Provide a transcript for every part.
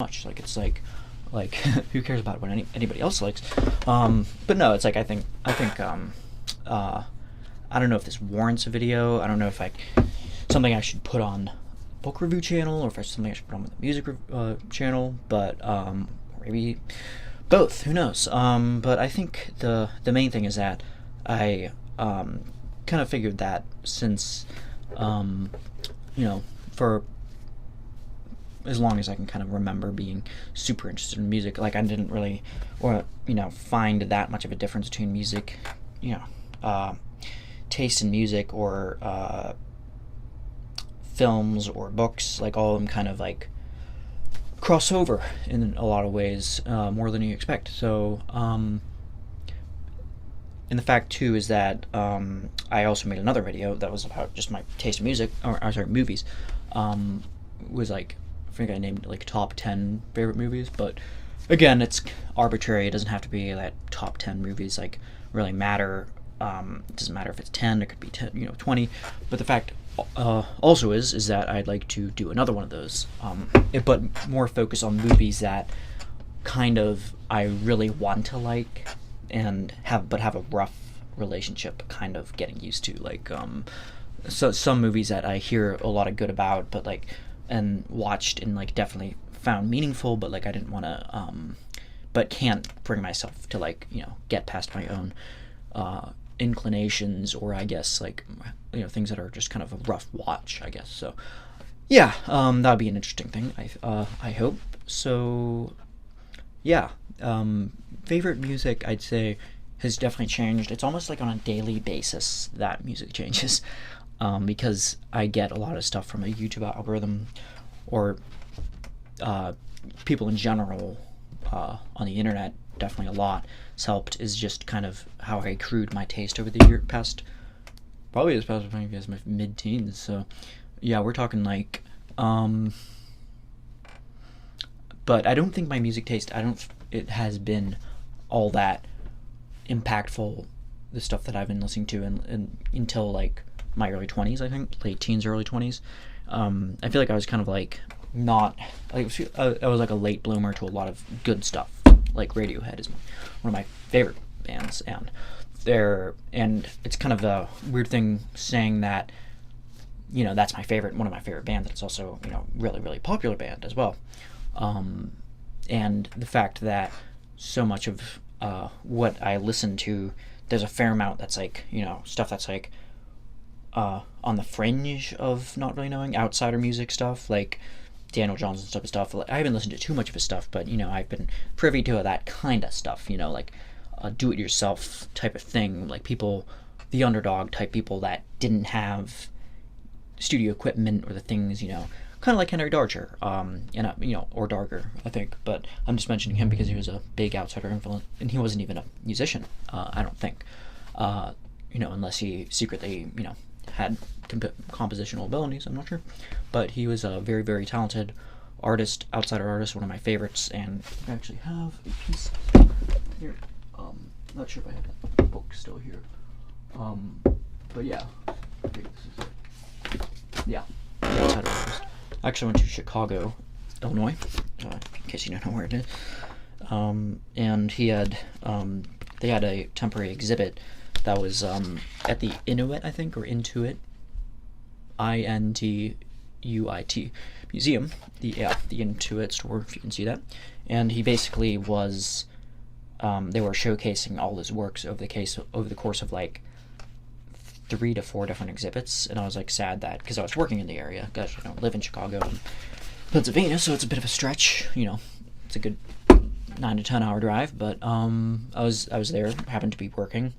much. Like it's like who cares about what anybody else likes? But no, it's like uh, I don't know if this warrants a video. I don't know if something I should put on book review channel, or if it's something I should put on the music channel. But maybe both. Who knows? But I think the main thing is that I kind of figured that since for as long as I can kind of remember being super interested in music, like I didn't really, or find that much of a difference between music, taste in music or films or books. Like all of them kind of like cross over in a lot of ways, more than you expect. So, and the fact too is that I also made another video that was about just my taste in music, or sorry, movies. Was like, I think I named like top 10 favorite movies, but again, it's arbitrary. It doesn't have to be that top 10 movies like really matter. It doesn't matter if it's 10, it could be 10, 20. But the fact also is that I'd like to do another one of those, but more focus on movies that kind of I really want to like and have a rough relationship kind of getting used to. Like so some movies that I hear a lot of good about, but like, and watched and like definitely found meaningful, but like I didn't want to but can't bring myself to like get past my own inclinations, or I guess like things that are just kind of a rough watch, I guess. So yeah, that would be an interesting thing, I hope. So yeah, favorite music I'd say has definitely changed. It's almost like on a daily basis that music changes, because I get a lot of stuff from a YouTube algorithm, or people in general on the internet. Definitely a lot has helped, is just kind of how I accrued my taste over the past maybe my mid-teens. So yeah, we're talking like but I don't think my music taste, it has been all that impactful, the stuff that I've been listening to until like my early 20s, I think, late teens, early 20s. I feel like I was kind of like not, like, I was like a late bloomer to a lot of good stuff. Like Radiohead is one of my favorite bands, and it's kind of a weird thing saying that, that's one of my favorite bands, and it's also, really, really popular band as well. And the fact that so much of what I listen to, there's a fair amount that's like, stuff that's like on the fringe of not really knowing, outsider music stuff, like Daniel Johnson's type of stuff. I haven't listened to too much of his stuff, but I've been privy to that kind of stuff, like do-it-yourself type of thing, like people, the underdog type people that didn't have studio equipment or the things, kind of like Henry Darger, or Darger, I think. But I'm just mentioning him because he was a big outsider influence, and he wasn't even a musician, I don't think, unless he secretly, had compositional abilities, I'm not sure. But he was a very, very talented artist, outsider artist, one of my favorites, and I actually have a piece here. Not sure if I have that book still here. But yeah. Yeah, the outsider artist. I actually went to Chicago, Illinois, in case you don't know where it is. And he had, they had a temporary exhibit that was at the Inuit, I think, or Intuit, Intuit Museum, the Intuit store, if you can see that. And he basically was, they were showcasing all his works over the course of like 3 to 4 different exhibits, and I was like sad that, because I was working in the area, because I don't live in Chicago and Pennsylvania, so it's a bit of a stretch. It's a good 9 to 10 hour drive, but I was there, happened to be working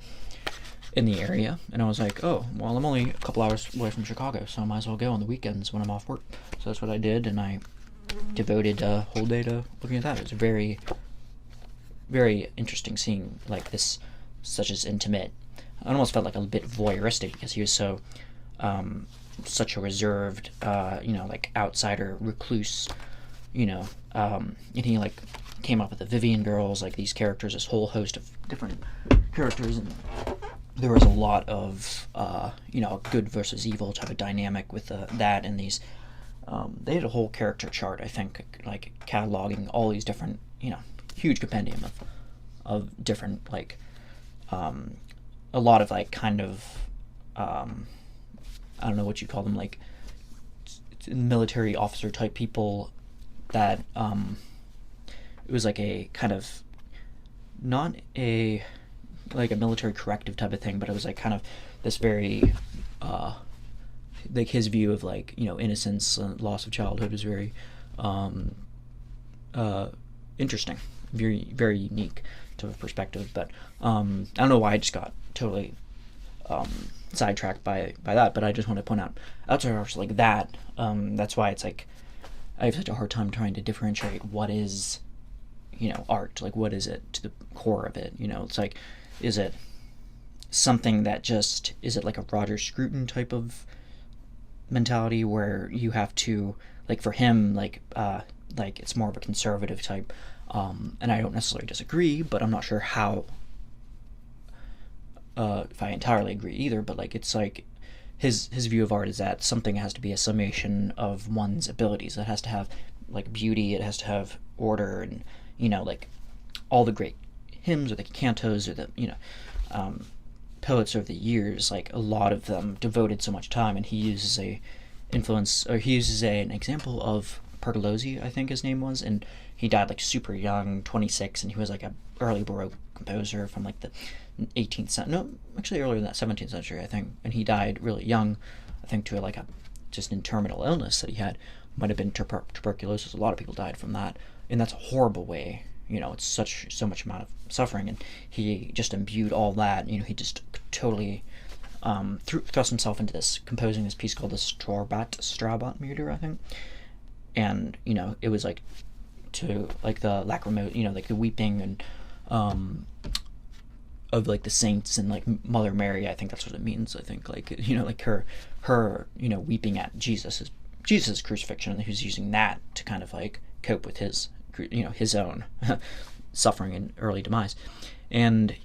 in the area, and I was like, oh, well, I'm only a couple hours away from Chicago, so I might as well go on the weekends when I'm off work. So that's what I did, and I devoted a whole day to looking at that. It was very, very interesting seeing like this, such as intimate. I almost felt like a bit voyeuristic, because he was so such a reserved, like outsider, recluse, and he like came up with the Vivian girls, like these characters, this whole host of different characters, and there was a lot of good versus evil type of dynamic with that, and these they had a whole character chart, I think, like cataloging all these different, huge compendium of different, like, a lot of, like, kind of, I don't know what you call them, like, military officer type people that, it was like a kind of, not a, like a military corrective type of thing, but it was like kind of this very, like his view of, like, innocence and loss of childhood was very, interesting, very, very unique to a perspective. But I don't know why I just got totally sidetracked by that, but I just want to point out outside arts like that. That's why it's like I have such a hard time trying to differentiate what is, art. Like, what is it to the core of it? It's like, is it something that just, is it like a Roger Scruton type of mentality where you have to, like, for him, like it's more of a conservative type, and I don't necessarily disagree, but I'm not sure how, if I entirely agree either, but like, it's like his view of art is that something has to be a summation of one's abilities. It has to have, like, beauty, it has to have order, and like all the great hymns or the cantos or the poets over the years, like a lot of them devoted so much time, and he uses an example of Pergolesi, I think his name was, and he died like super young, 26, and he was like a early Baroque composer from like the 18th century, no, actually earlier than that, 17th century, I think, and he died really young, I think, to like a just in terminal illness that he had. Might have been tuberculosis. A lot of people died from that, and that's a horrible way. It's so much amount of suffering, and he just imbued all that. He just totally thrust himself into this, composing this piece called the Straubat meter, I think. And it was like to like the lacrimosa, like the weeping and of like the saints and like Mother Mary. I think that's what it means. I think like like her weeping at Jesus' crucifixion, and he was using that to kind of like cope with his own suffering and early demise. And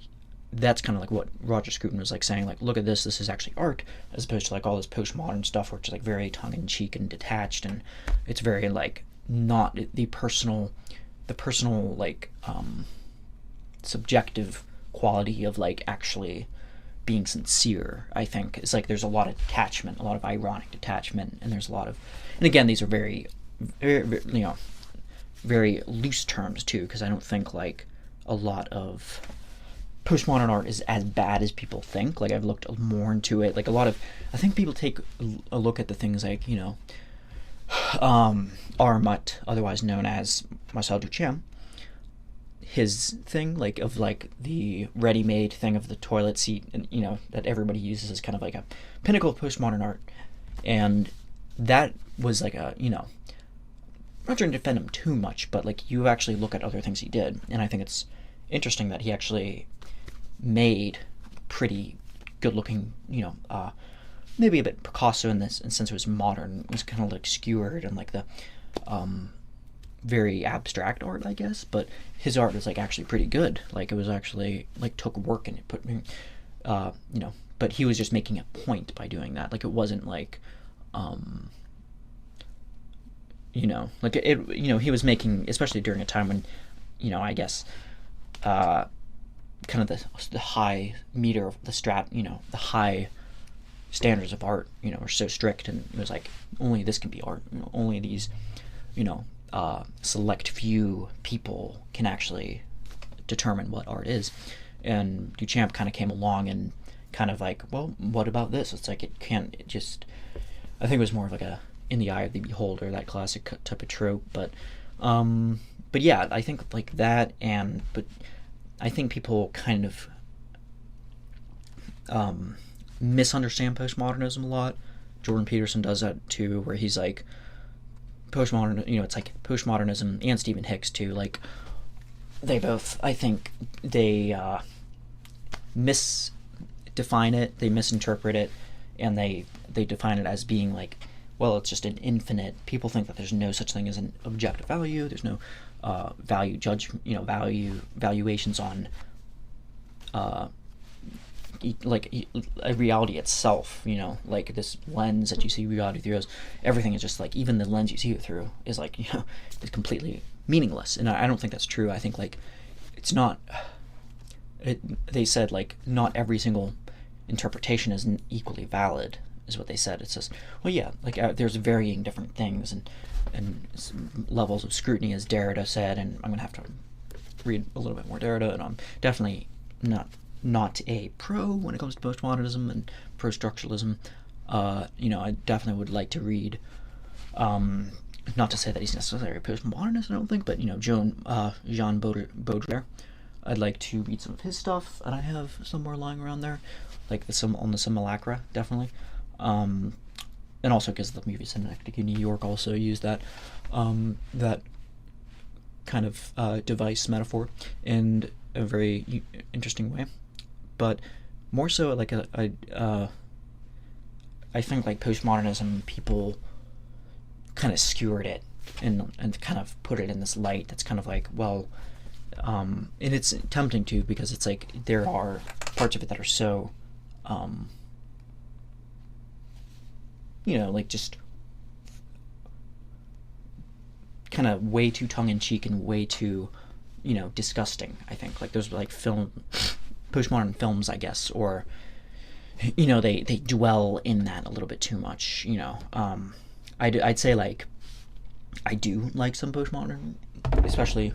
that's kind of like what Roger Scruton was like saying, like, look at this is actually art, as opposed to like all this postmodern stuff which is like very tongue-in-cheek and detached, and it's very like not the personal like subjective quality of like actually being sincere. I think it's like there's a lot of detachment, a lot of ironic detachment, and there's a lot of, and again, these are very, very very loose terms too, because I don't think like a lot of postmodern art is as bad as people think. Like, I've looked more into it. Like, I think people take a look at the things like Armut, otherwise known as Marcel Duchamp, his thing, like, of like the ready-made thing of the toilet seat, and that everybody uses as kind of like a pinnacle of postmodern art, and that was like a I'm not trying to defend him too much, but like, you actually look at other things he did, and I think it's interesting that he actually made pretty good-looking, maybe a bit Picasso in this, and since it was modern, it was kind of like skewered and like the very abstract art, I guess. But his art was like actually pretty good. Like, it was actually like took work, and it put but he was just making a point by doing that. Like, it wasn't like like it, he was making, especially during a time when, I guess, kind of the high meter of the the high standards of art, are so strict, and it was like, only this can be art, only these, select few people can actually determine what art is. And Duchamp kind of came along and kind of like, well, what about this? It's like, I think it was more of like a in the eye of the beholder, that classic type of trope. But yeah, I think like that, but I think people kind of misunderstand postmodernism a lot. Jordan Peterson does that too, where he's like, postmodern, it's like postmodernism, and Stephen Hicks too, like, they both, I think, they misdefine it, they misinterpret it, and they define it as being like, well, it's just an infinite. People think that there's no such thing as an objective value. There's no valuations on a reality itself, like this lens that you see reality through, everything is just like, even the lens you see it through is like, is completely meaningless. And I don't think that's true. I think like it's not, they said like not every single interpretation is equally valid, is what they said. It's just, well, yeah, like there's varying different things and levels of scrutiny, as Derrida said, and I'm gonna have to read a little bit more Derrida, and I'm definitely not a pro when it comes to postmodernism and pro-structuralism. I definitely would like to read, not to say that he's necessarily a postmodernist, I don't think, but Jean Baudrillard. I'd like to read some of his stuff, and I have somewhere lying around there, like on the Simulacra, definitely. And also because the movie Synecdoche, New York also used that kind of device metaphor in a very interesting way. But more so, like I think like postmodernism, people kind of skewered it and kind of put it in this light that's kind of like, well, and it's tempting to, because it's like there are parts of it that are so like just kind of way too tongue-in-cheek and way too disgusting. I think like there's like postmodern films, I guess, or they dwell in that a little bit too much. I'd say like I do like some postmodern, especially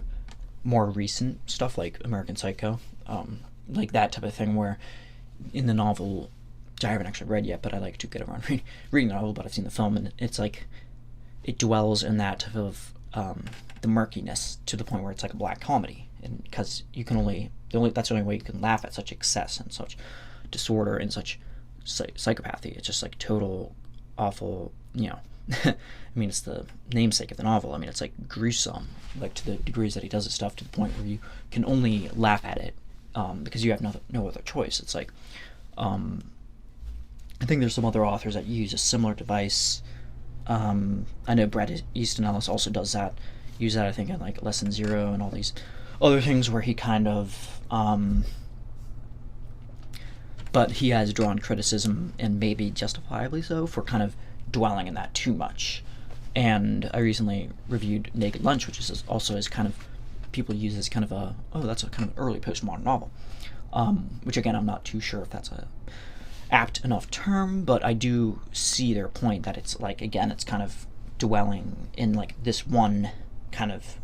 more recent stuff like American Psycho, like that type of thing, where in the novel, which I haven't actually read yet, but I like to get around reading the novel, but I've seen the film, and it's like it dwells in that type of the murkiness to the point where it's like a black comedy, and because you can that's the only way you can laugh at such excess and such disorder and such psychopathy. It's just like total awful, I mean, it's the namesake of the novel. I mean, it's like gruesome, like to the degrees that he does this stuff, to the point where you can only laugh at it because you have no other choice. It's like I think there's some other authors that use a similar device. I know Bret Easton Ellis also does that. Use that, I think, in like Lesson Zero and all these other things where he kind of but he has drawn criticism, and maybe justifiably so, for kind of dwelling in that too much. And I recently reviewed Naked Lunch, which is also as kind of, people use as kind of that's a kind of early postmodern novel, which again I'm not too sure if that's a apt enough term, but I do see their point that it's like, again, it's kind of dwelling in like this one kind of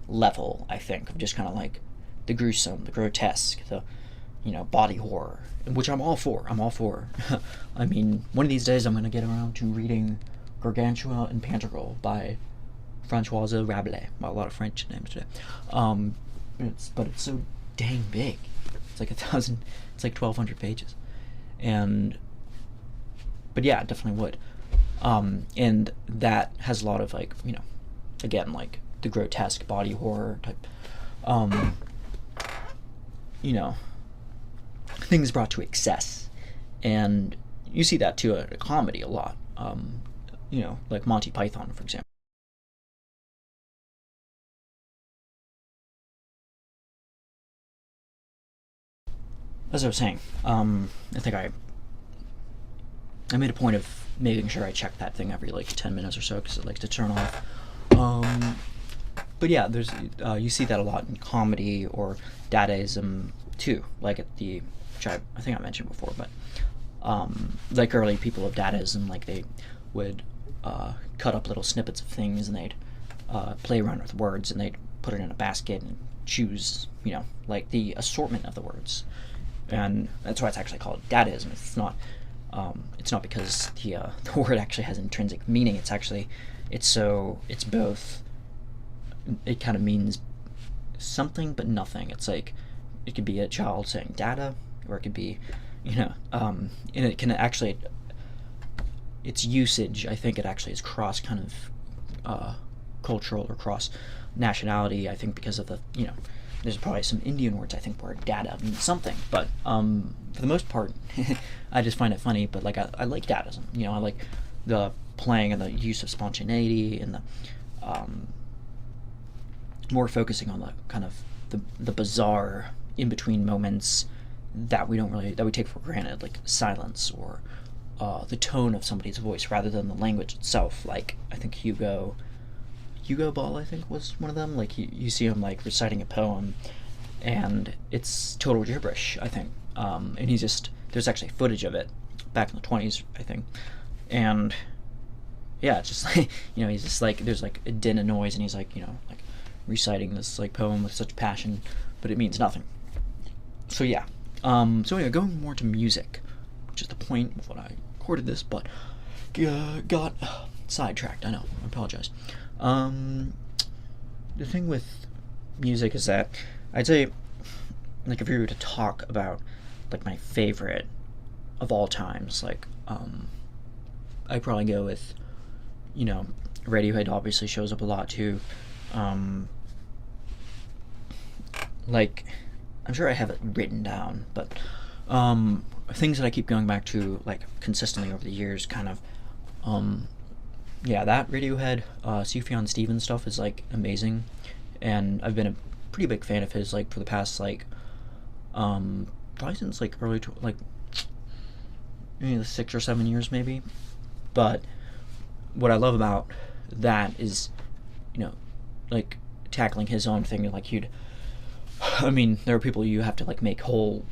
level, I think, of just kind of like the gruesome, the grotesque, the body horror, which I'm all for. I mean, one of these days I'm going to get around to reading Gargantua and Pantagruel by Françoise Rabelais. Well, a lot of French names today. But it's so dang big. It's like 1,200 pages. But yeah, definitely would. And that has a lot of like, again, like the grotesque body horror type, things brought to excess. And you see that too at a comedy a lot, like Monty Python, for example. As I was saying, I think I made a point of making sure I check that thing every like 10 minutes or so, because it likes to turn off. But yeah, there's you see that a lot in comedy or Dadaism too, like at which I think I mentioned before, but like early people of Dadaism, like they would cut up little snippets of things, and they'd play around with words, and they'd put it in a basket and choose, like the assortment of the words. And that's why it's actually called Dadaism. It's not because the word actually has intrinsic meaning. It's both. It kind of means something but nothing. It's like it could be a child saying dada, or it could be, and it can actually, its usage, I think it actually is cross kind of cultural or cross nationality. I think because of the there's probably some Indian words, I think, where dada means something, but for the most part, I just find it funny. But like I like Dadaism, I like the playing and the use of spontaneity, and the more focusing on the kind of the bizarre in between moments, that we take for granted, like silence or the tone of somebody's voice rather than the language itself. Like I think Hugo Ball, I think, was one of them. Like you see him like reciting a poem, and it's total gibberish, I think. And there's actually footage of it back in the 20s, I think, and yeah, it's just like he's just like there's like a din of noise, and he's like like reciting this like poem with such passion, but it means nothing. So yeah. So anyway, going more to music, which is the point of what I recorded this, but got sidetracked. I know. I apologize. The thing with music is that I'd say, like, if you were to talk about like my favorite of all times, like I'd probably go with Radiohead. Obviously shows up a lot too. Like I'm sure I have it written down, but things that I keep going back to like consistently over the years, kind of that Radiohead, Sufjan Stevens stuff is like amazing, and I've been a pretty big fan of his like for the past like probably since like maybe 6 or 7 years maybe. But what I love about that is like tackling his own thing. Like there are people you have to like make whole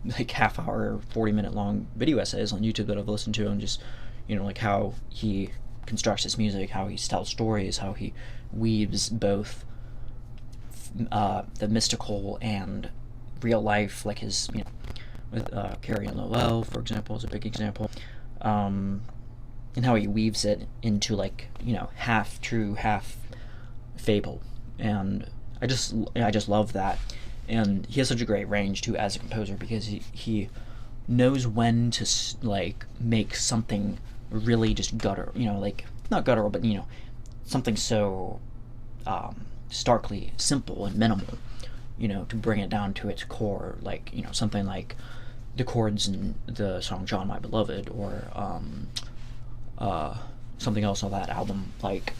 like half hour, 40-minute long video essays on YouTube that I've listened to, and just like how he constructs his music, how he tells stories, how he weaves both the mystical and real life, like his with Carrie and Lowell, for example, is a big example, and how he weaves it into like half true, half fable, and I just love that. And he has such a great range too as a composer, because he knows when to like make something really just like not guttural, but something so starkly simple and minimal, to bring it down to its core, like something like the chords in the song John My Beloved, or something else on that album, like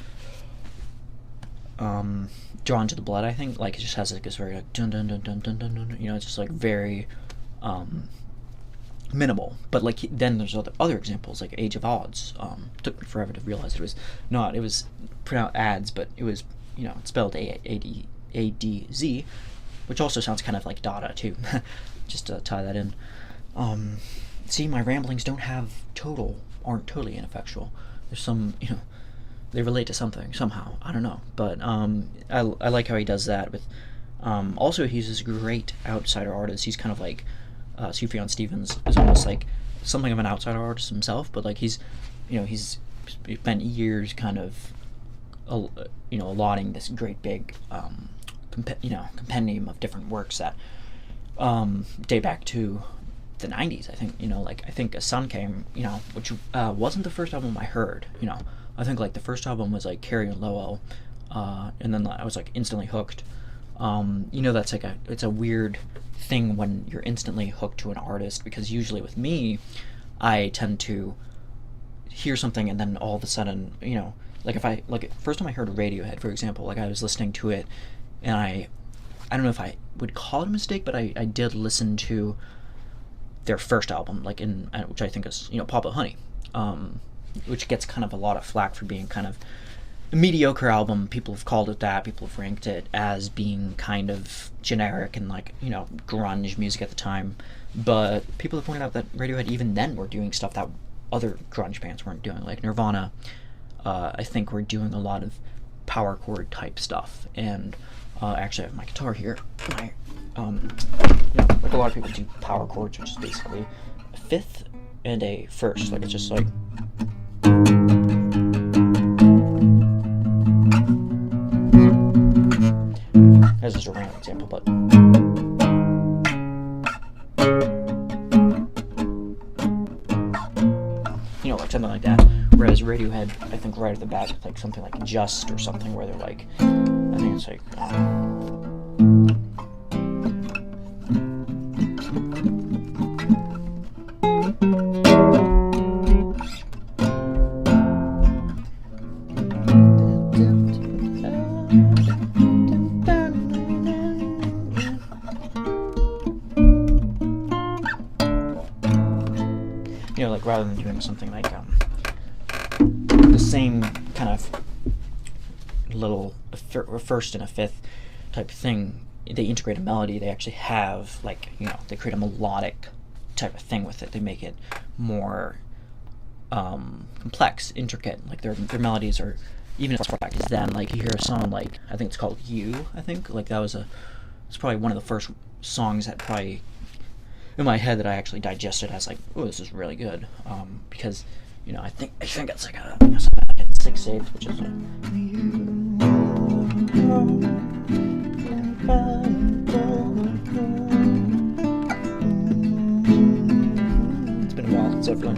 Drawn to the Blood, I think. Like it just has like this very like dun dun dun dun dun dun dun, it's just like very minimal. But like then there's other examples, like Age of Odds. Took me forever to realize it was pronounced ads, but it was it's spelled ADZ, which also sounds kind of like Dada too. Just to tie that in. See, my ramblings aren't totally ineffectual. There's some they relate to something somehow. I don't know, but I like how he does that with. Also, he's this great outsider artist. He's kind of like Sufjan Stevens is almost like something of an outsider artist himself, but like he's spent years kind of allotting this great big compendium of different works that date back to the 90s. I think I think A Sun Came, which wasn't the first album I heard. I think like the first album was like Carrie and Lowell, and then I was like instantly hooked. That's like it's a weird thing when you're instantly hooked to an artist, because usually with me, I tend to hear something and then all of a sudden, like if I like first time I heard Radiohead, for example, like I was listening to it, and I don't know if I would call it a mistake, but I did listen to their first album, like which I think is Papa Honey, which gets kind of a lot of flack for being kind of a mediocre album. People have called it that. People have ranked it as being kind of generic and like grunge music at the time. But people have pointed out that Radiohead even then were doing stuff that other grunge bands weren't doing, like Nirvana. I think were doing a lot of power chord type stuff. And actually, I have my guitar here. Like a lot of people do power chords, which is basically a fifth and a first. Like it's just like. That's just a random example, but. Like something like that. Whereas Radiohead, I think right at the bat, like something like Just or something where they're like, I think it's like. rather than doing something like the same kind of little first and a fifth type of thing. They integrate a melody. They actually have, like, they create a melodic type of thing with it. They make it more complex, intricate. Like their melodies are, even as far back as then, like you hear a song like, I think it's called You, I think, like it's probably one of the first songs that probably in my head that I actually digested as like, oh, this is really good, because I think it's like a 6/8, which is it's been a while since I've done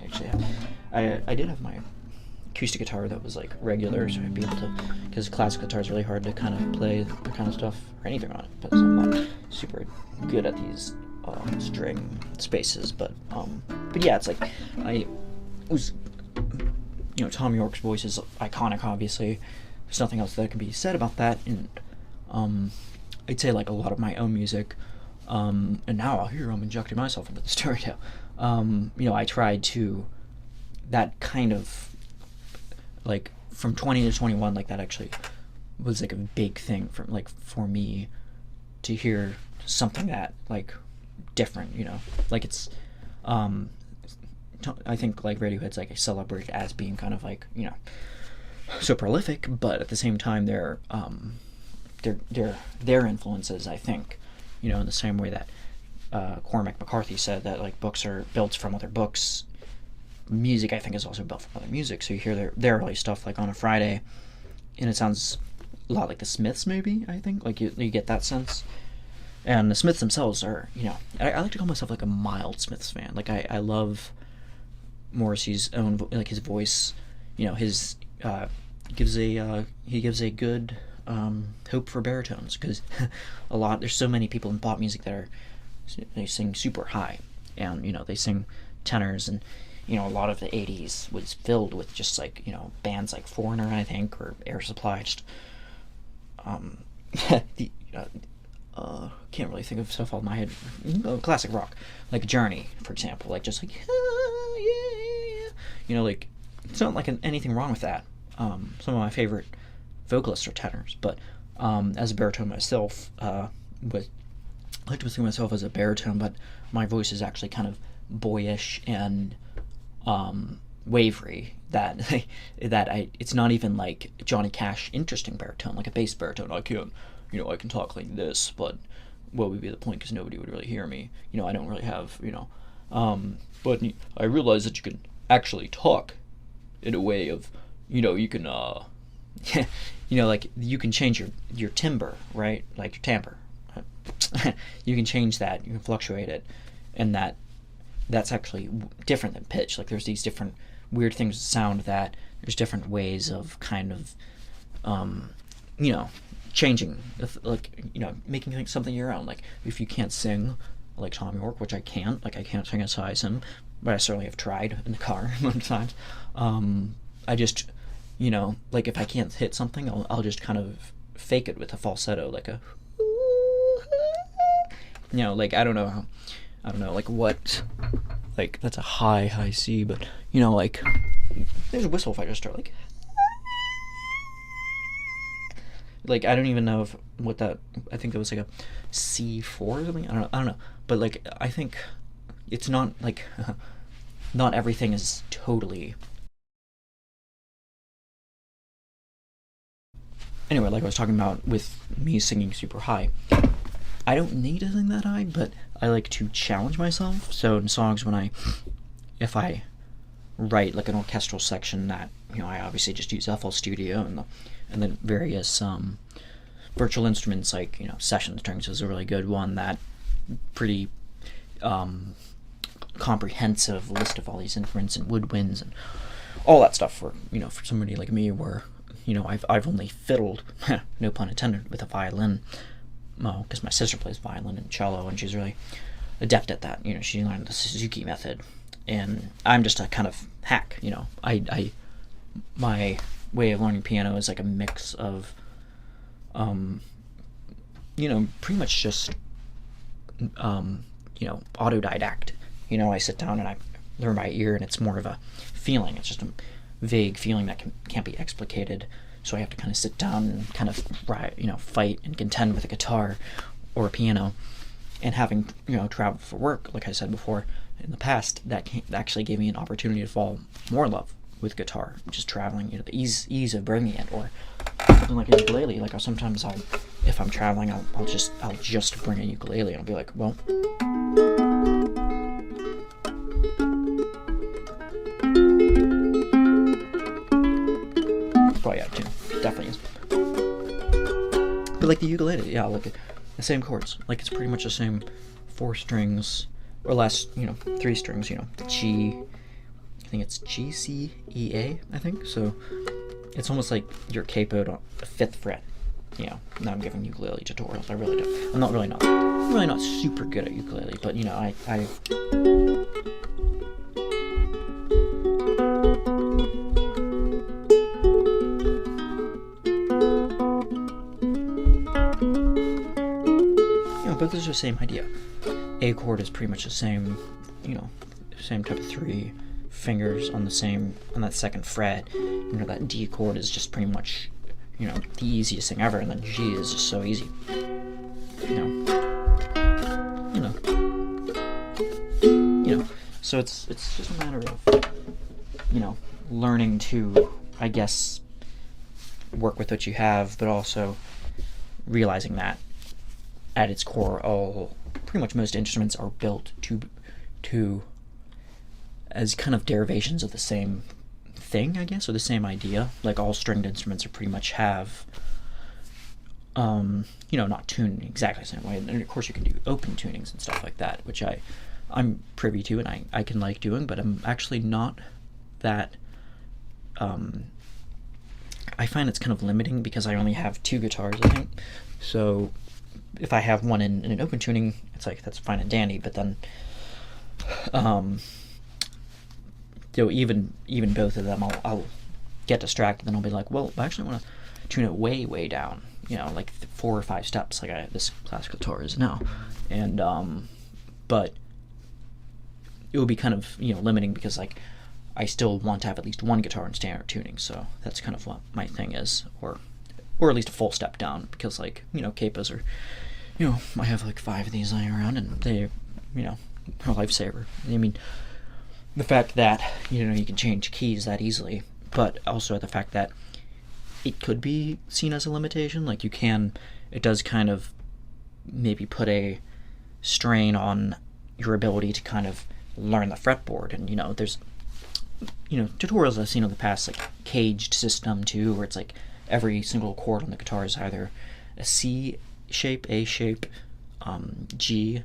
actually I did have my acoustic guitar that was like regular, so I'd be able to, because classic guitar is really hard to kind of play the kind of stuff or anything on it, but I'm not super good at these string spaces, but yeah, it's like I was, Tom York's voice is iconic, obviously. There's nothing else that can be said about that, and I'd say like a lot of my own music, and now here I'm injecting myself into the stereo. I tried to, that kind of, like from 20 to 21, like that actually was like a big thing for me to hear something that like different, like it's I think like Radiohead's like celebrated as being kind of like so prolific, but at the same time their influences, I think, in the same way that Cormac McCarthy said that like books are built from other books, music I think is also built from other music. So you hear their early stuff like On a Friday, and it sounds a lot like the Smiths, maybe, I think, like you get that sense. And the Smiths themselves are, I like to call myself like a mild Smiths fan. Like I love Morrissey's own, like his voice, his gives a good hope for baritones, because there's so many people in pop music that they sing super high, and they sing tenors, and a lot of the 80s was filled with just like bands like Foreigner, I think, or Air Supply, just can't really think of stuff off my head. Classic rock, like Journey, for example, like just like yeah, like it's not like anything wrong with that. Some of my favorite vocalists are tenors, but as a baritone myself, I like to think of myself as a baritone, but my voice is actually kind of boyish and wavery, that it's not even like Johnny Cash interesting baritone, like a bass baritone. I can talk like this, but what would be the point, because nobody would really hear me. I don't really have, but I realize that you can actually talk in a way of, you can like you can change your timbre, right? Like your timbre. You can change that, you can fluctuate it, and that's actually different than pitch. Like there's these different weird things with sound, that there's different ways of kind of changing, like making something your own. Like if you can't sing like Tom York, which I can't, like I can't sing as high as him, but I certainly have tried in the car a bunch of times. I just like if I can't hit something, I'll just kind of fake it with a falsetto, like a like I don't know, like what, like that's a high C, but like there's a whistle if I just start like I don't even know what that, I think it was like a C4 or something. I don't know, but like I think it's not like not everything is totally. Anyway, like I was talking about with me singing super high, I don't need to sing that high, but I like to challenge myself. So in songs, if I write like an orchestral section that I obviously just use FL Studio and then various virtual instruments, like session strings is a really good one, that pretty comprehensive list of all these instruments and woodwinds and all that stuff for for somebody like me, where I've only fiddled no pun intended with a violin, because my sister plays violin and cello, and she's really adept at that. She learned the Suzuki method, and I'm just a kind of hack. My way of learning piano is like a mix of pretty much just autodidact. I sit down and I learn by ear, and it's more of a feeling. It's just a vague feeling that can't be explicated. So I have to kind of sit down and kind of fight and contend with a guitar or a piano. And having traveled for work, like I said before in the past, that actually gave me an opportunity to fall more in love with guitar, just traveling. The ease of bringing it, or something like a ukulele. Like sometimes if I'm traveling, I'll just bring a ukulele, and I'll be like, well. Probably out of tune. Definitely is. But like the ukulele, yeah, like the same chords. Like it's pretty much the same 4 strings or less, 3 strings. The G. I think it's G, C, E, A. I think so. It's almost like you're capoed on the 5th fret. Now I'm giving ukulele tutorials. I really don't. I'm really not super good at ukulele, but I but this is the same idea. A chord is pretty much the same, same type of 3 fingers on that 2nd fret. That D chord is just pretty much, the easiest thing ever, and then G is just so easy. So it's just a matter of, learning to, I guess, work with what you have, but also realizing that at its core, pretty much most instruments are built to as kind of derivations of the same thing, I guess, or the same idea. Like all stringed instruments are pretty much have, not tuned exactly the same way. And of course you can do open tunings and stuff like that, which I'm privy to and I can like doing, but I'm actually not that. I find it's kind of limiting because I only have 2 guitars, I think. So if I have one in an open tuning, it's like that's fine and dandy. But then, even both of them, I'll get distracted. Then I'll be like, well, I actually want to tune it way, way down. Like 4 or 5 steps, like this classical guitar is now. And but it will be kind of limiting because like I still want to have at least one guitar in standard tuning. So that's kind of what my thing is, or at least a full step down, because like capos are, I have like 5 of these lying around, and they, are a lifesaver. I mean, the fact that you can change keys that easily, but also the fact that it could be seen as a limitation. Like it does kind of maybe put a strain on your ability to kind of learn the fretboard. And there's tutorials I've seen in the past, like caged system too, where it's like every single chord on the guitar is either a C shape, A shape, G,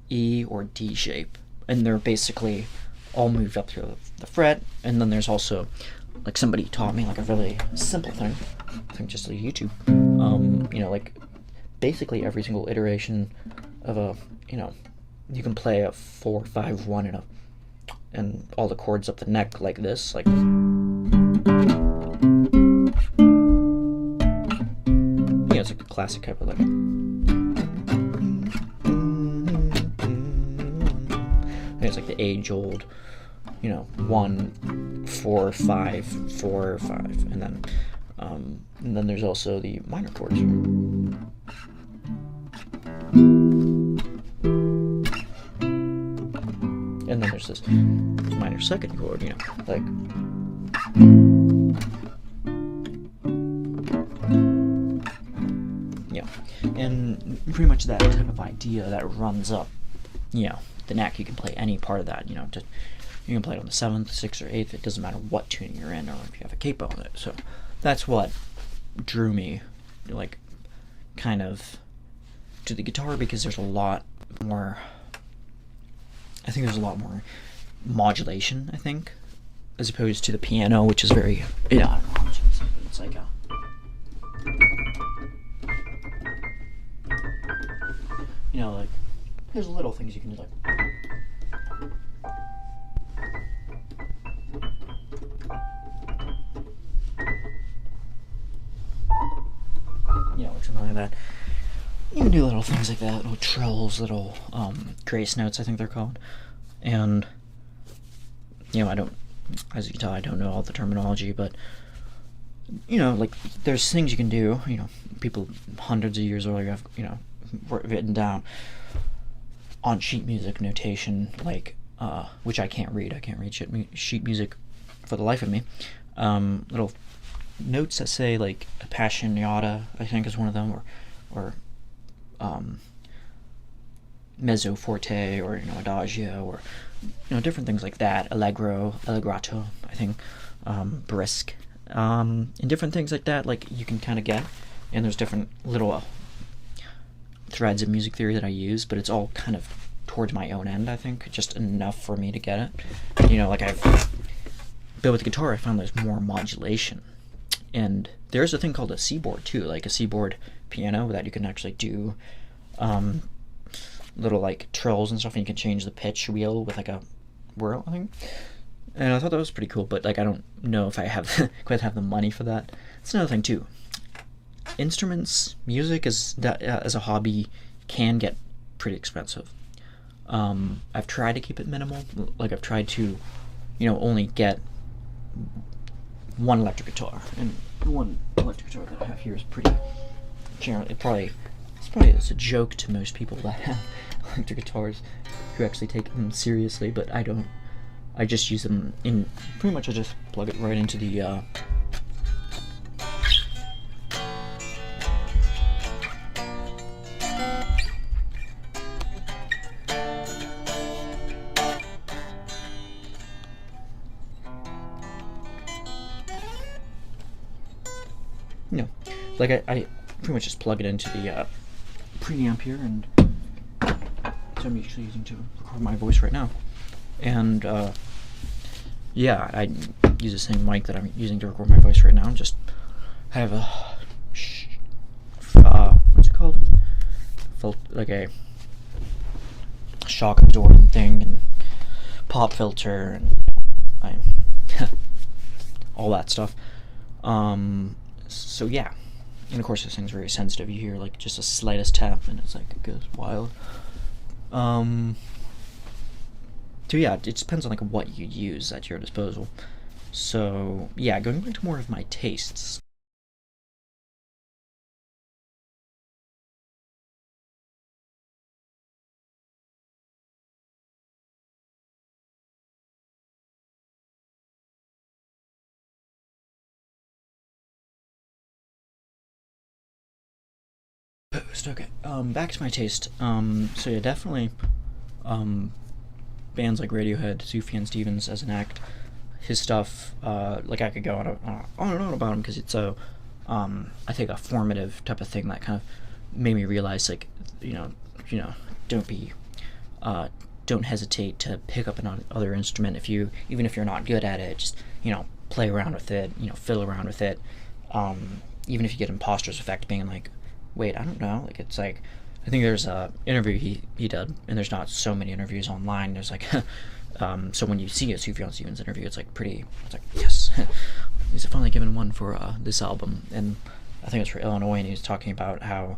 E, or D shape, and they're basically all moved up through the fret. And then there's also, like, somebody taught me like a really simple thing, I think just like YouTube, like basically every single iteration of a, you can play a 4-5-1 and all the chords up the neck like this, like it's like a classic type of like it's like the age-old 1 4 5 4 5, and then there's also the minor chords. And then there's this minor second chord, like and pretty much that type of idea that runs up, the neck. You can play any part of that, you can play it on the 7th, 6th, or 8th. It doesn't matter what tuning you're in, or if you have a capo on it. So that's what drew me, like, kind of to the guitar, because there's a lot more. I think there's a lot more modulation, I think, as opposed to the piano, which is very, I don't know how much it's like like, there's little things you can do, like, which like that. You can do little things like that, little trills, little grace notes, I think they're called. And, I don't, as you can tell, I don't know all the terminology, but, like, there's things you can do, people hundreds of years earlier have, written down on sheet music notation, like, which I can't read. I can't read sheet music for the life of me. Little notes that say, like, Appassionata, I think is one of them, or mezzo forte, or adagio, or different things like that. Allegro, allegrato, I think, brisk, and different things like that. Like, you can kind of get, and there's different little threads of music theory that I use, but it's all kind of towards my own end. I think just enough for me to get it. Like but with the guitar, I found there's more modulation, and there's a thing called a C-board too, like a C-board piano that you can actually do little like trills and stuff, and you can change the pitch wheel with like a whirl, I think. And I thought that was pretty cool, but like I don't know if I have quite have the money for that. It's another thing too. Instruments, music as a hobby can get pretty expensive. I've tried to keep it minimal. Like I've tried to, only get one electric guitar, and the one electric guitar that I have here is pretty. It's a joke to most people that have electric guitars who actually take them seriously, but I don't. I just use them in pretty much. I just plug it right into the. Like I pretty much just plug it into the preamp here, and so I'm actually using to record my voice right now. And yeah, I use the same mic that I'm using to record my voice right now. Just have a what's it called? Like a shock absorbing thing, and pop filter, and all that stuff. So yeah. And of course this thing's very sensitive. You hear like just the slightest tap and it's like it goes wild. So yeah, it depends on like what you use at your disposal. So yeah, going back to more of my tastes. Okay, back to my taste. So yeah, definitely, bands like Radiohead, Sufjan Stevens as an act, his stuff, like I could go on and on about him because it's a, I think a formative type of thing that kind of made me realize like, don't hesitate to pick up another instrument even if you're not good at it, just, play around with it, fiddle around with it, even if you get imposter's effect being like, wait, I don't know. Like, it's like, I think there's a interview he did, and there's not so many interviews online. There's like, so when you see a Sufjan Stevens interview, it's like, yes, he's finally given one for this album, and I think it's for Illinois, and he was talking about how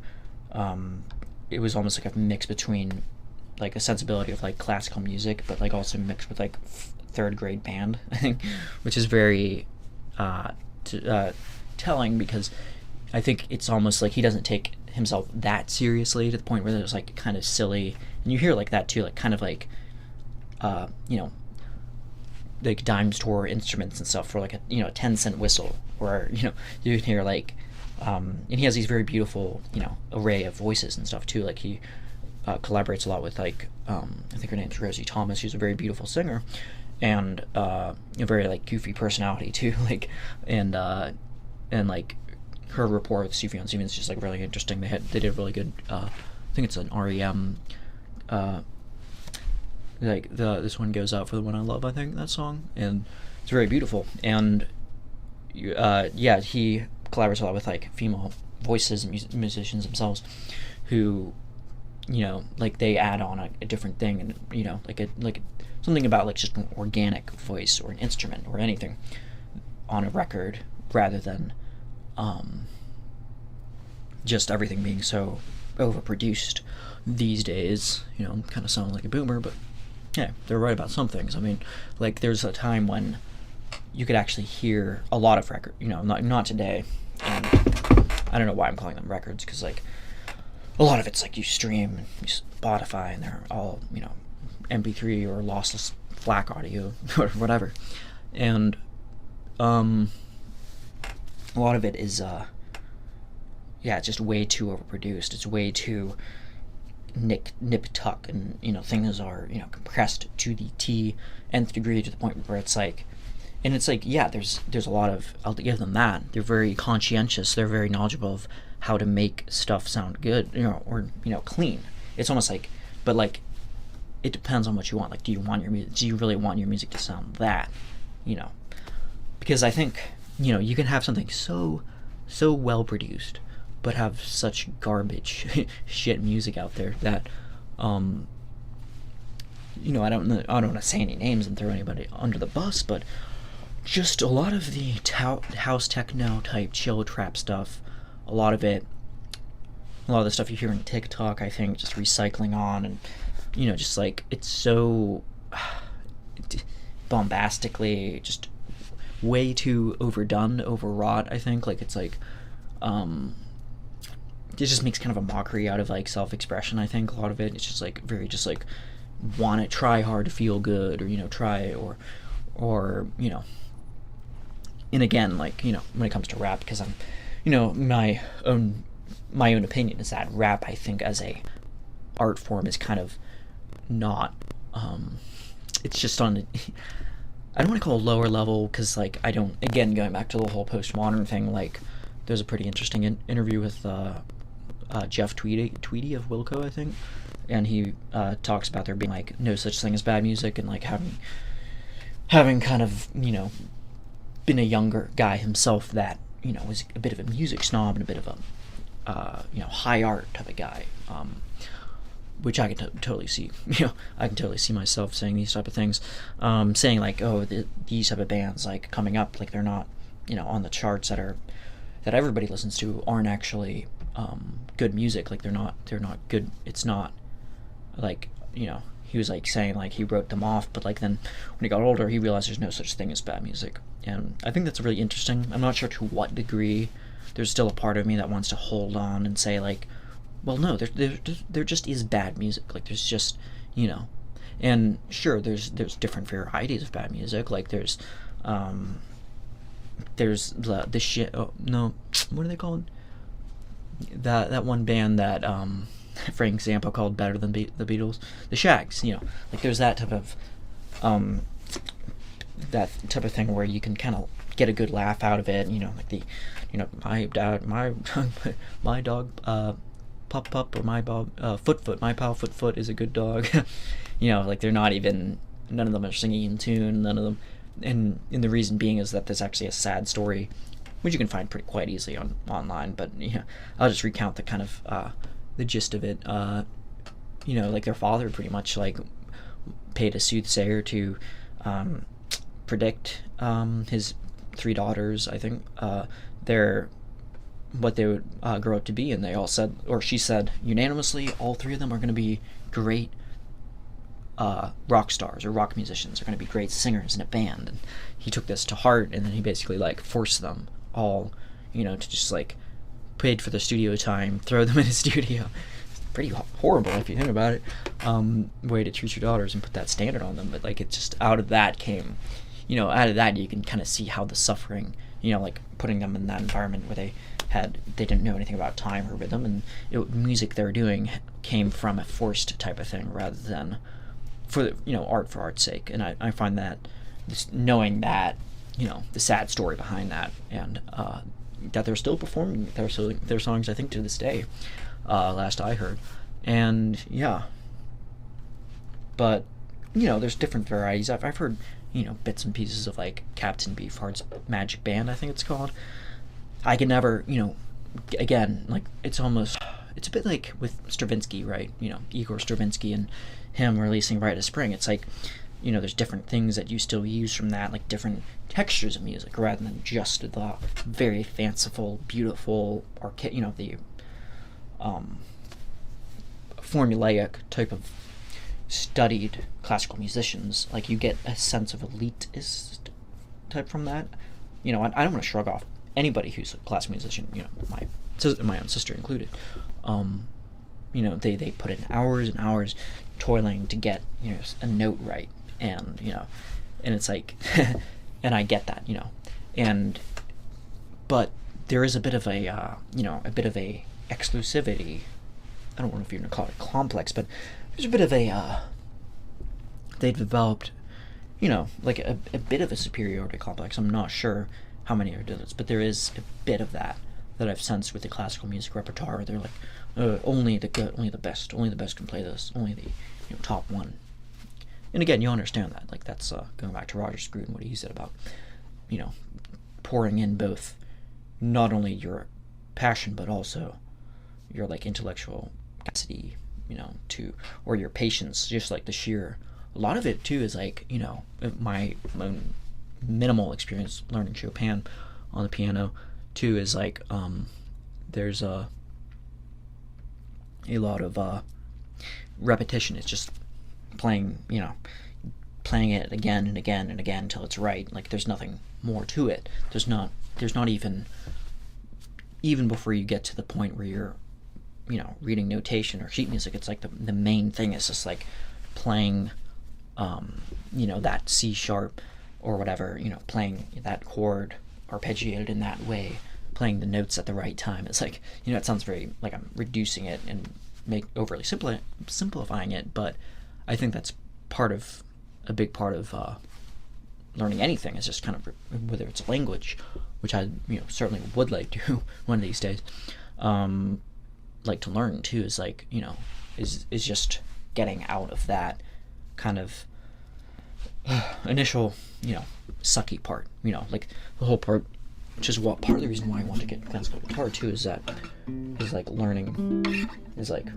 it was almost like a mix between like a sensibility of like classical music, but like also mixed with like third grade band, I think, which is very telling because I think it's almost like he doesn't take himself that seriously to the point where it's like kind of silly, and you hear like that too, like kind of like like dime store instruments and stuff for like a 10-cent whistle, or you can hear like and he has these very beautiful array of voices and stuff too. Like he collaborates a lot with like I think her name's Rosie Thomas. She's a very beautiful singer, and a very like goofy personality too. Like and like her rapport with Sufjan Stevens is just like really interesting. They did a really good I think it's an REM like this one goes out for the one I love, I think, that song, and it's very beautiful. And yeah, he collaborates a lot with like female voices and musicians themselves who like they add on a different thing, and like something about like just an organic voice or an instrument or anything on a record rather than just everything being so overproduced these days. I'm kind of sounding like a boomer, but yeah, they're right about some things. I mean, like, there's a time when you could actually hear a lot of record, not today, and I don't know why I'm calling them records, because like a lot of it's like you stream and you Spotify, and they're all MP3 or lossless FLAC audio or whatever, and a lot of it is it's just way too overproduced. It's way too nip tuck, and things are compressed to the nth degree, to the point where it's like, and it's like, yeah, there's a lot of, I'll give them that, they're very conscientious, they're very knowledgeable of how to make stuff sound good, or clean. It's almost like, but like, it depends on what you want. Like, do you really want your music to sound that, because I think you can have something so well produced but have such garbage shit music out there that I don't want to say any names and throw anybody under the bus, but just a lot of the house techno type chill trap stuff, a lot of the stuff you hear in TikTok, I think, just recycling on, and just like, it's so bombastically just way too overdone, overwrought. I think, like, it's like it just makes kind of a mockery out of like self-expression. I think a lot of it, it's just like very just like want to try hard to feel good, or try or and again, like, when it comes to rap, because I'm my own opinion is that rap, I think, as a art form, is kind of not it's just on I don't want to call it a lower level, because like, I don't, again, going back to the whole postmodern thing, like, there's a pretty interesting interview with Jeff Tweedy of Wilco, I think, and he talks about there being like no such thing as bad music, and like having kind of been a younger guy himself that was a bit of a music snob and a bit of a high art type of guy, which I can totally see. I can totally see myself saying these type of things, saying like, oh, these type of bands like coming up, like, they're not on the charts that everybody listens to, aren't actually good music. Like, they're not good. It's not like, he was like saying like he wrote them off, but like then when he got older, he realized there's no such thing as bad music. And I think that's really interesting. I'm not sure to what degree. There's still a part of me that wants to hold on and say like, well, no, there just is bad music. Like, there's just, and sure, there's different varieties of bad music. Like, there's the shit. Oh no, what are they called? That one band that for example, called Better Than the Beatles, the Shags. Like, there's that type of thing where you can kind of get a good laugh out of it. Like the, my dad, my dog, Pup, or my Foot, my pal Foot is a good dog. Like, they're not even, none of them are singing in tune, none of them, and the reason being is that there's actually a sad story, which you can find quite easily online, but I'll just recount the kind of the gist of it. Like, their father pretty much like paid a soothsayer to predict his 3 daughters, I think, what they would grow up to be, and they all said, or she said unanimously, all 3 of them are going to be great rock stars or rock musicians, are going to be great singers in a band. And he took this to heart, and then he basically like forced them all to just like paid for the studio time, throw them in a studio. It's pretty horrible if you think about it, way to treat your daughters and put that standard on them. But like, it's just out of that came, out of that you can kind of see how the suffering, like putting them in that environment where they didn't know anything about time or rhythm, and music they were doing came from a forced type of thing rather than for art for art's sake. And I find that knowing that the sad story behind that, and that they're still performing their songs, I think, to this day, last I heard. And yeah, but there's different varieties. I've heard bits and pieces of like Captain Beefheart's Magic Band, I think it's called. I can never, again, like, it's a bit like with Stravinsky, right? Igor Stravinsky and him releasing Rite of Spring. It's like, there's different things that you still use from that, like different textures of music, rather than just the very fanciful, beautiful, the formulaic type of studied classical musicians, like you get a sense of elitist type from that. I don't want to shrug off anybody who's a classical musician, my own sister included. They put in hours and hours toiling to get a note right, and and it's like and I get that, and but there is a bit of a exclusivity. I don't know if you're gonna call it a complex, but there's a bit of a they've developed like a bit of a superiority complex. I'm not sure how many are this, but there is a bit of that I've sensed with the classical music repertoire. They're like, only the good, only the best can play this, only the top one. And again, you understand that. Like that's going back to Roger Scruton, what he said about pouring in both not only your passion but also your like intellectual capacity, to or your patience, just like the sheer. A lot of it too is like my own minimal experience learning Chopin on the piano too is like there's a lot of repetition. It's just playing it again and again and again until it's right. Like there's nothing more to it. There's not even before you get to the point where you're reading notation or sheet music. It's like the main thing is just like playing that C sharp or whatever, playing that chord arpeggiated in that way, playing the notes at the right time. It's like, it sounds very like I'm reducing it and overly simplifying it, but I think that's a big part of learning anything is just kind of, whether it's a language, which I certainly would like to one of these days, like to learn too, is like, is just getting out of that kind of initial, sucky part, like the whole part, which is what part of the reason why I want to get classical guitar too, is like learning is like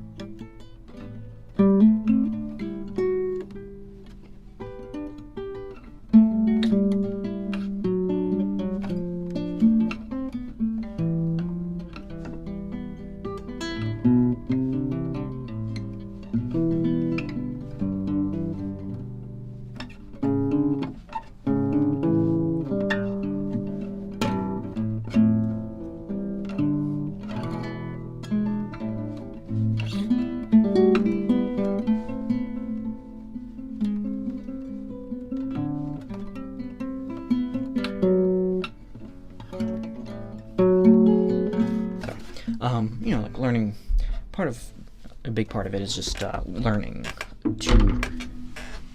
like learning. A big part of it is just learning to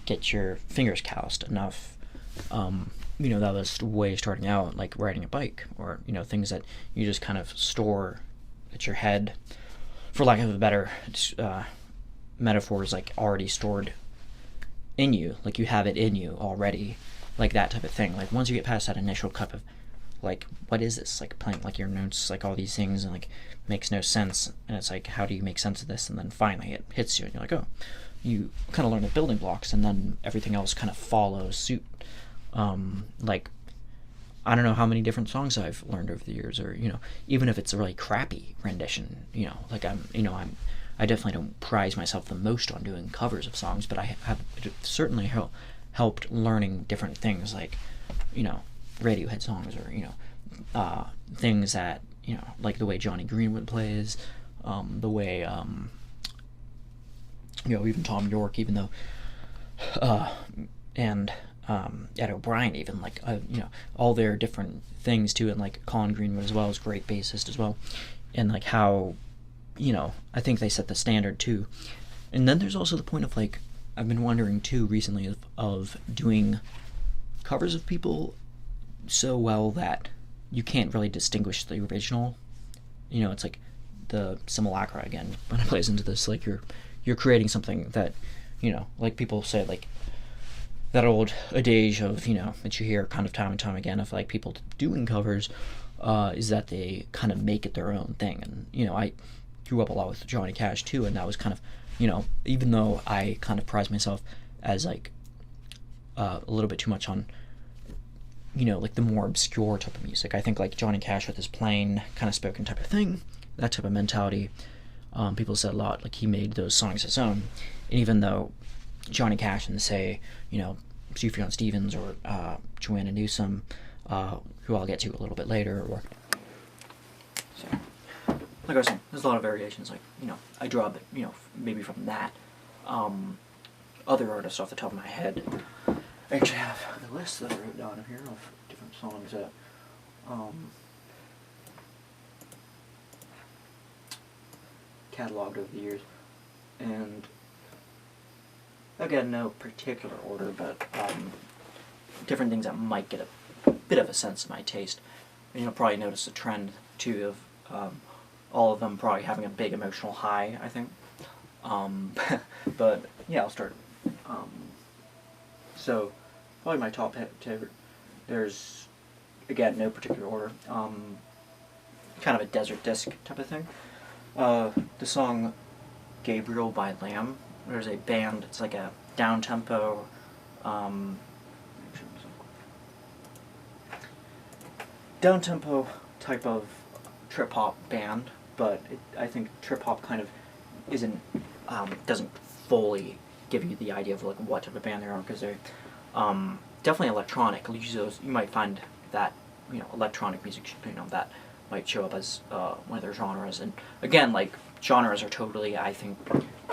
get your fingers calloused enough. That was way starting out, like riding a bike, or things that you just kind of store at your head, for lack of a better metaphor, is like already stored in you, like you have it in you already, like that type of thing. Like once you get past that initial cup of like, what is this, like playing like your notes, like all these things, and like makes no sense, and it's like, how do you make sense of this? And then finally it hits you and you're like, oh, you kind of learn the building blocks, and then everything else kind of follows suit. Like I don't know how many different songs I've learned over the years, or even if it's a really crappy rendition, like I definitely don't prize myself the most on doing covers of songs, but I have certainly helped learning different things, like Radiohead songs, or things that like the way Johnny Greenwood plays, the way even Tom York, even though and Ed O'Brien, even like all their different things too, and like Colin Greenwood as well is a great bassist as well, and like how I think they set the standard too. And then there's also the point of like, I've been wondering too recently of doing covers of people so well that you can't really distinguish the original. It's like the simulacra again when it plays into this, like you're creating something that like people say, like that old adage of that you hear kind of time and time again of like people doing covers, is that they kind of make it their own thing. And I grew up a lot with Johnny Cash too, and that was kind of even though I kind of prize myself as like a little bit too much on like the more obscure type of music, I think like Johnny Cash with his plain kind of spoken type of thing, that type of mentality, people said a lot, like he made those songs his own. And even though Johnny Cash and say, Sufjan Stevens or Joanna Newsom, who I'll get to a little bit later, or so, like I was saying, there's a lot of variations. Like I draw a bit, maybe from that. Other artists off the top of my head, I actually have a list that I wrote down here of different songs that cataloged over the years, and again, no particular order, but different things that might get a bit of a sense of my taste. And you'll probably notice a trend too of all of them probably having a big emotional high, I think. But yeah, I'll start. So probably my top two. There's again no particular order. Kind of a desert disc type of thing. The song Gabriel by Lamb. There's a band, it's like a down-tempo, type of trip-hop band, but I think trip-hop kind of doesn't fully give you the idea of like what type of band they are, because they're definitely electronic. You might find that, electronic music, that might show up as one of their genres, and again, like, genres are totally, I think,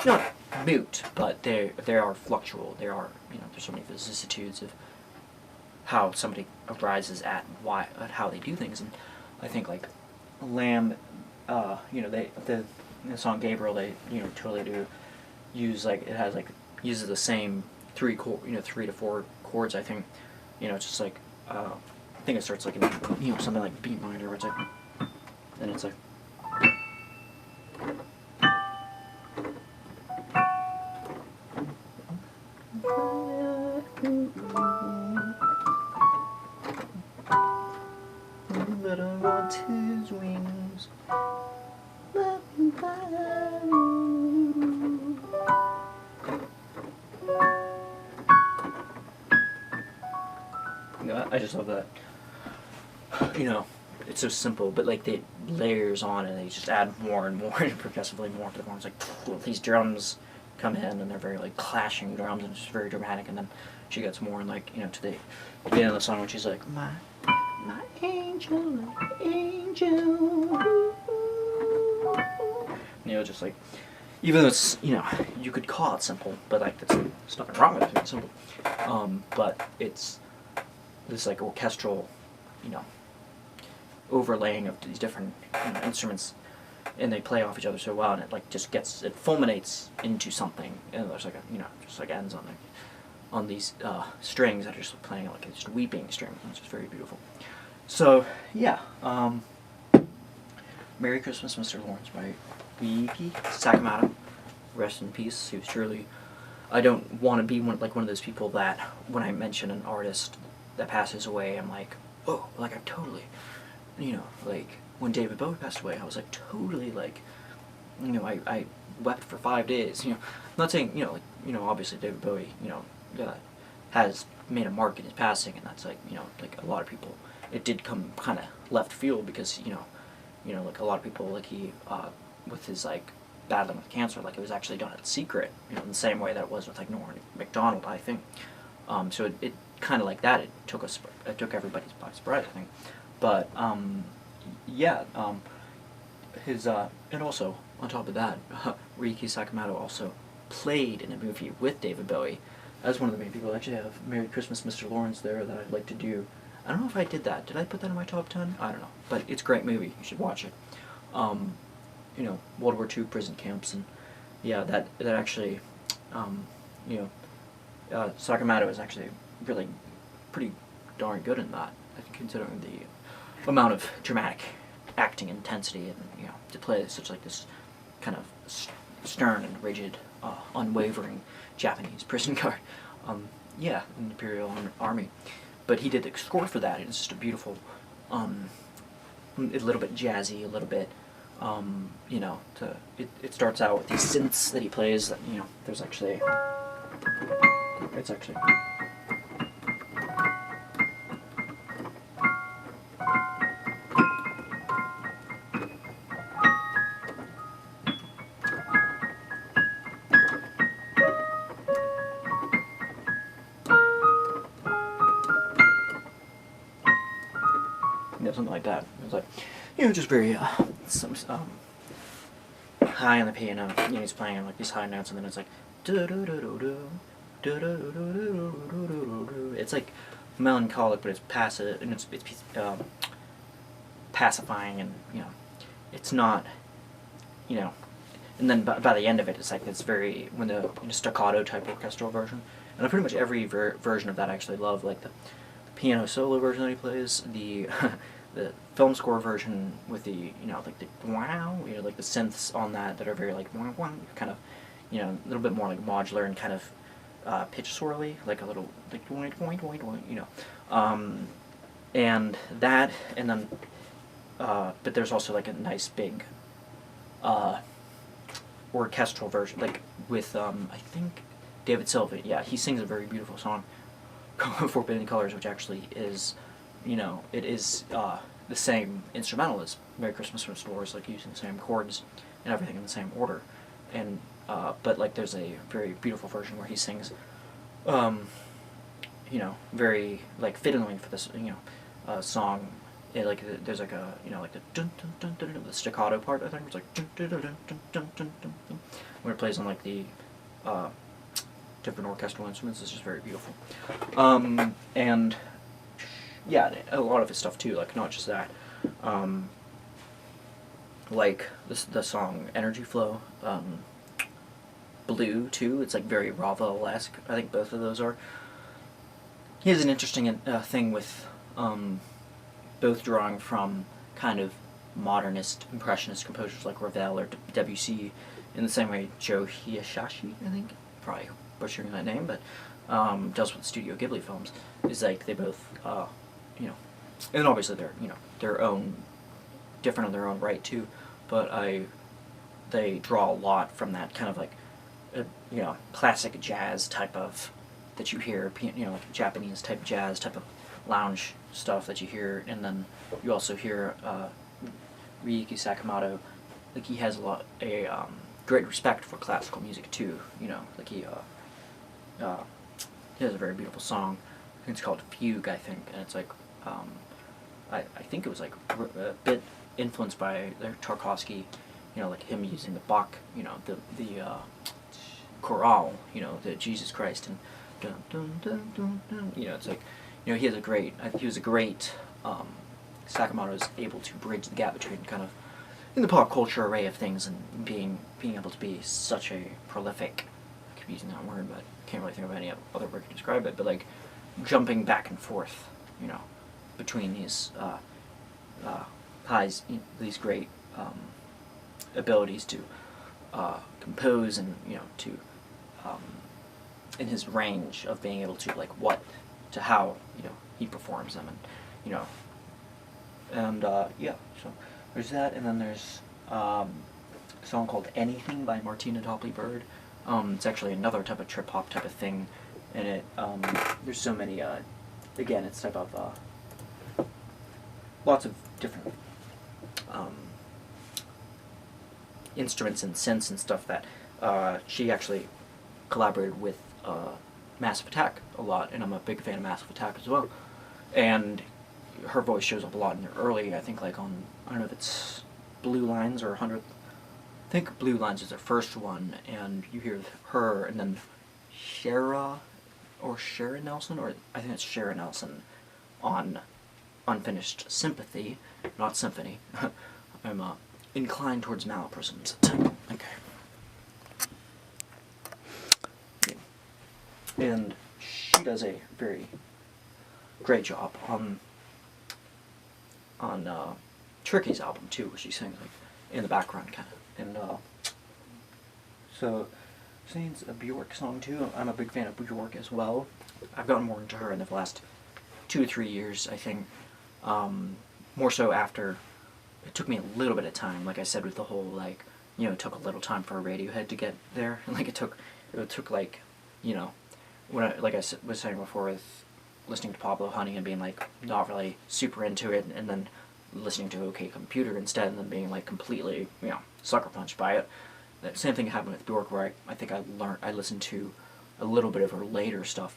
not moot, but they are fluctual. There are, there's so many vicissitudes of how somebody arises at how they do things, and I think like Lamb, the song Gabriel, they totally do use uses the same 3 to 4 chords. I think, it's just like I think it starts like in something like B minor, where it's like, then it's like. But I want his wings. Let me fly. I just love that. It's so simple, but like they layers on and they just add more and more and progressively more to the horns. Like these drums come in and they're very like clashing drums and it's just very dramatic, and then she gets more and like to the beginning of the song when she's like my angel, just like, even though it's you could call it simple, but like there's nothing wrong with it being simple, but it's this like orchestral overlaying of these different instruments, and they play off each other so well, and it like just it fulminates into something, and there's like just like ends on these strings that are just playing like just weeping strings. It's just very beautiful. So yeah, Merry Christmas, Mr. Lawrence by Ryuichi Sakamoto. Rest in peace. He was truly. I don't want to be one of those people that when I mention an artist that passes away, I'm like, oh, like I'm totally, like when David Bowie passed away, I was like totally like, I wept for 5 days. I'm not saying obviously David Bowie has made a mark in his passing, and that's like like a lot of people, it did come kind of left field because like a lot of people, like he with his like battling with cancer, like it was actually done in secret, in the same way that it was with like Norman MacDonald, I think. So it kind of like that, it took everybody by surprise, I think. But yeah, his and also on top of that, Ryuichi Sakamoto also played in a movie with David Bowie as one of the main people. I actually have Merry Christmas, Mr. Lawrence there that I'd like to do. I don't know if I did that. Did I put that in my top 10? I don't know. But it's a great movie. You should watch it. World War II prison camps, and yeah, that actually, Sakamoto is actually really pretty darn good in that, I think, considering the amount of dramatic acting intensity, and to play such like this kind of stern and rigid, unwavering Japanese prison guard, in the Imperial Army. But he did the score for that, and it's just a beautiful, a little bit jazzy, a little bit, it starts out with these synths that he plays that, there's actually, it's actually, something like that. It's like, just very some high on the piano. He's playing like these high notes, and then it's like it's like melancholic, but it's passive, and it's pacifying, and it's not, and then by the end of it, it's like it's very the staccato type orchestral version, and pretty much every version of that I actually love, like the piano solo version that he plays, the the film score version with the like the wow, like the synths on that are very like kind of a little bit more like modular and kind of pitch swirly, like a little like and that, and then but there's also like a nice big orchestral version, like with I think David Sylvian. Yeah, he sings a very beautiful song, Forbidden Colors, which actually is, it is the same instrumental as Merry Christmas from Stores, like using the same chords and everything in the same order, and but like there's a very beautiful version where he sings, very like fiddling for this, song. Like there's like a like the dun dun dun dun, the staccato part. I think it's like dun dun dun dun dun dun dun dun, when it plays on like the different orchestral instruments. It's just very beautiful. And yeah, a lot of his stuff too. Like not just that. Like the song Energy Flow, Blue too. It's like very Ravel-esque. I think both of those are. He has an interesting thing with both drawing from kind of modernist, impressionist composers like Ravel or Debussy, in the same way Joe Hisaishi, I think, probably butchering that name, but does with Studio Ghibli films, is like they both, and obviously they're, their own, different in their own right too, but they draw a lot from that kind of like, classic jazz type of, that you hear, like Japanese type jazz type of lounge stuff that you hear, and then you also hear Ryuki Sakamoto, like he has a great respect for classical music too, like he has a very beautiful song, I think it's called Fugue, I think, and it's like, I think it was like a bit influenced by Tarkovsky, like him using the Bach, the chorale, the Jesus Christ, and dun dun dun dun dun, it's like, he was a great, Sakamoto is able to bridge the gap between kind of, in the pop culture array of things, and being able to be such a prolific, I keep using that word, but I can't really think of any other word to describe it, but like, jumping back and forth, between these, highs, these great, abilities to, compose and, to, in his range of being able to, like, how, he performs them, and, and, yeah, so there's that, and then there's, a song called Anything by Martina Topley-Bird. It's actually another type of trip-hop type of thing, and it, there's so many, again, it's type of, lots of different, instruments and synths and stuff that, she actually collaborated with, Massive Attack a lot, and I'm a big fan of Massive Attack as well. And her voice shows up a lot in the early, I think, like on, I don't know if it's Blue Lines or 100th. I think Blue Lines is the first one, and you hear her, and then Shara Nelson, or I think it's Shara Nelson, on Unfinished Sympathy, not Symphony. I'm inclined towards Malaprisms. Okay. And she does a very great job on Tricky's album too, where she sings like in the background kind of, and so sings a Bjork song too. I'm a big fan of Bjork as well. I've gotten more into her in the last 2 or 3 years, I think. More so after it took me a little bit of time, like I said, with the whole like, it took a little time for Radiohead to get there. Like it took like, when I, like I was saying before, with listening to Pablo Honey and being like not really super into it, and then listening to OK Computer instead, and then being like completely, sucker punched by it. The same thing happened with Bjork, where I think I listened to a little bit of her later stuff,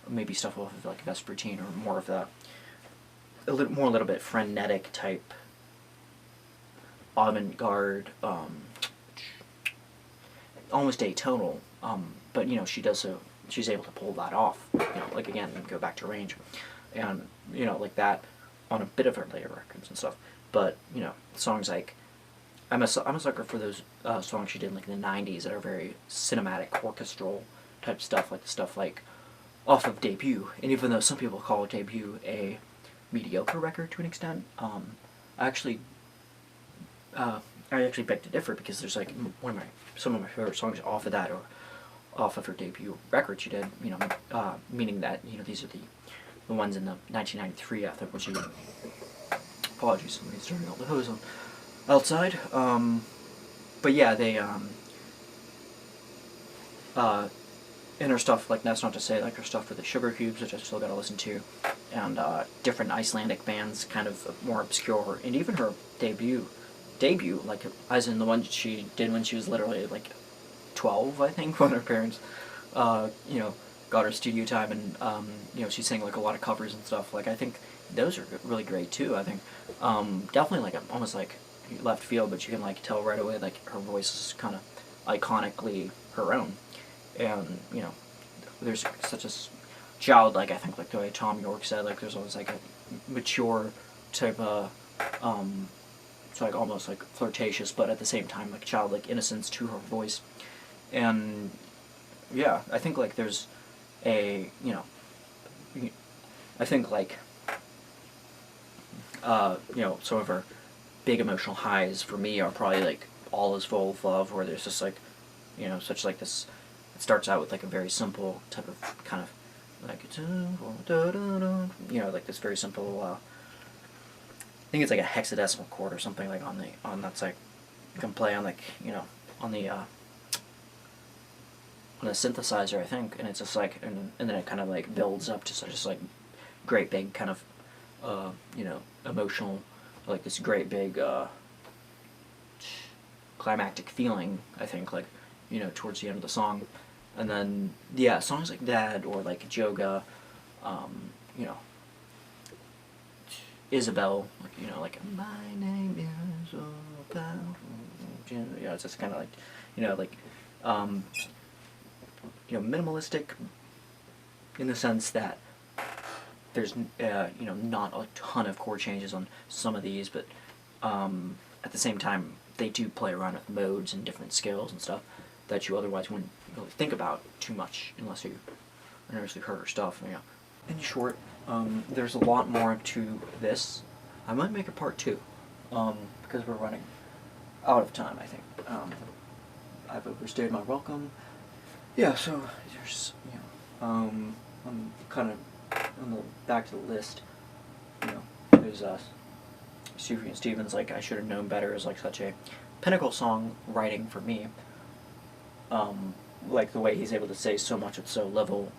maybe stuff off of like Vespertine, or more of the a little bit frenetic type avant-garde, almost atonal, but she does so, she's able to pull that off, like again, go back to Range, and like that on a bit of her later records and stuff. But songs like I'm a sucker for those songs she did like in the '90s that are very cinematic, orchestral type stuff, like the stuff like off of Debut. And even though some people call Debut a mediocre record to an extent, I actually beg to differ, because there's like some of my favorite songs off of that, or off of her debut record she did. Meaning that these are the ones in the 1993, I think, when she. Apologies, somebody's turning all the hose on outside. But yeah, they and her stuff, like, that's not to say, like, her stuff for the Sugar Cubes, which I still gotta listen to, and different Icelandic bands, kind of more obscure, and even her debut, like, as in the one she did when she was literally, like, 12, I think, when her parents, got her studio time, and, she sang, like, a lot of covers and stuff. Like, I think those are really great, too, I think. Definitely, like, almost, like, left field, but you can, like, tell right away, like, her voice is kind of iconically her own. And, there's such a childlike, I think, like the way Tom York said, like, there's always, like, a mature type of, it's, like, almost, like, flirtatious, but at the same time, like, childlike innocence to her voice. And, yeah, I think, like, there's a, I think, like, some of her big emotional highs for me are probably, like, All Is Full of Love, where there's just, like, such, like, this. It starts out with, like, a very simple type of kind of, like, like this very simple, I think it's like a hexadecimal chord or something, like, on that's, like, you can play on, like, on the synthesizer, I think, and it's just, like, and then it kind of, like, builds up to such just, like, great big kind of, emotional, like, this great big, climactic feeling, I think, like, towards the end of the song. And then, yeah, songs like that, or like Joga, Isabel, like, my name is Isabel. It's just kind of like, minimalistic in the sense that there's, not a ton of chord changes on some of these, but at the same time, they do play around with modes and different scales and stuff that you otherwise wouldn't really think about too much unless you honestly heard her stuff. In short, there's a lot more to this. I might make a part 2, because we're running out of time, I think. I've overstayed my welcome. Yeah, so there's, I'm kind of on the back to the list. There's Sufjan Stevens, like, I Should Have Known Better, is like such a pinnacle song writing for me. Like the way he's able to say so much with so little,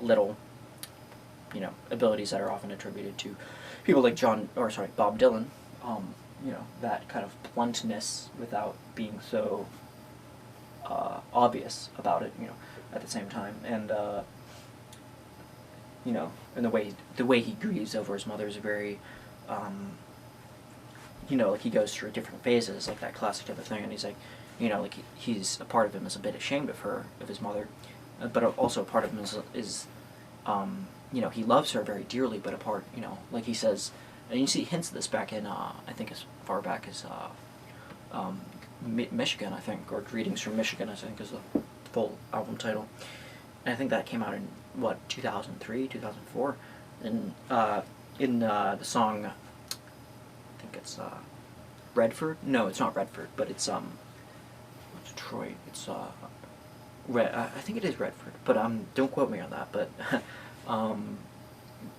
abilities that are often attributed to people like Bob Dylan. That kind of bluntness without being so obvious about it. At the same time, and and the way he grieves over his mother is very, like, he goes through different phases, like that classic type of thing, and he's like, like, he's a part of him is a bit ashamed of her, of his mother, but also a part of him is he loves her very dearly, but a part, like he says, and you see hints of this back in, I think as far back as, Michigan, I think, or Greetings from Michigan, I think, is the full album title, and I think that came out in, 2003, 2004, and, in, the song, I think it's, Redford? No, it's not Redford, but it's, Detroit. It's I think it is Redford, but don't quote me on that.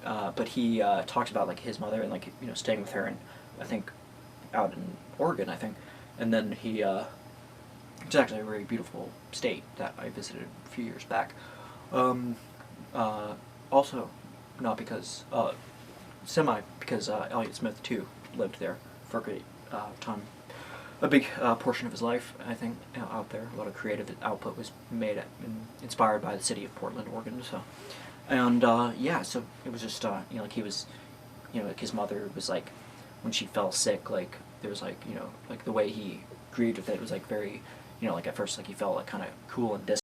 But he talks about, like, his mother and, like, staying with her, and I think out in Oregon, I think, and then he it's actually a very beautiful state that I visited a few years back. Also, not because because Elliott Smith too lived there for a great time. A big portion of his life, I think, out there. A lot of creative output was made inspired by the city of Portland, Oregon. So, and yeah, so it was just like he was you know, like his mother was like, when she fell sick, like there was like, you know, like the way he grieved with it was like very, you know, like at first like he felt like kind of cool and distant.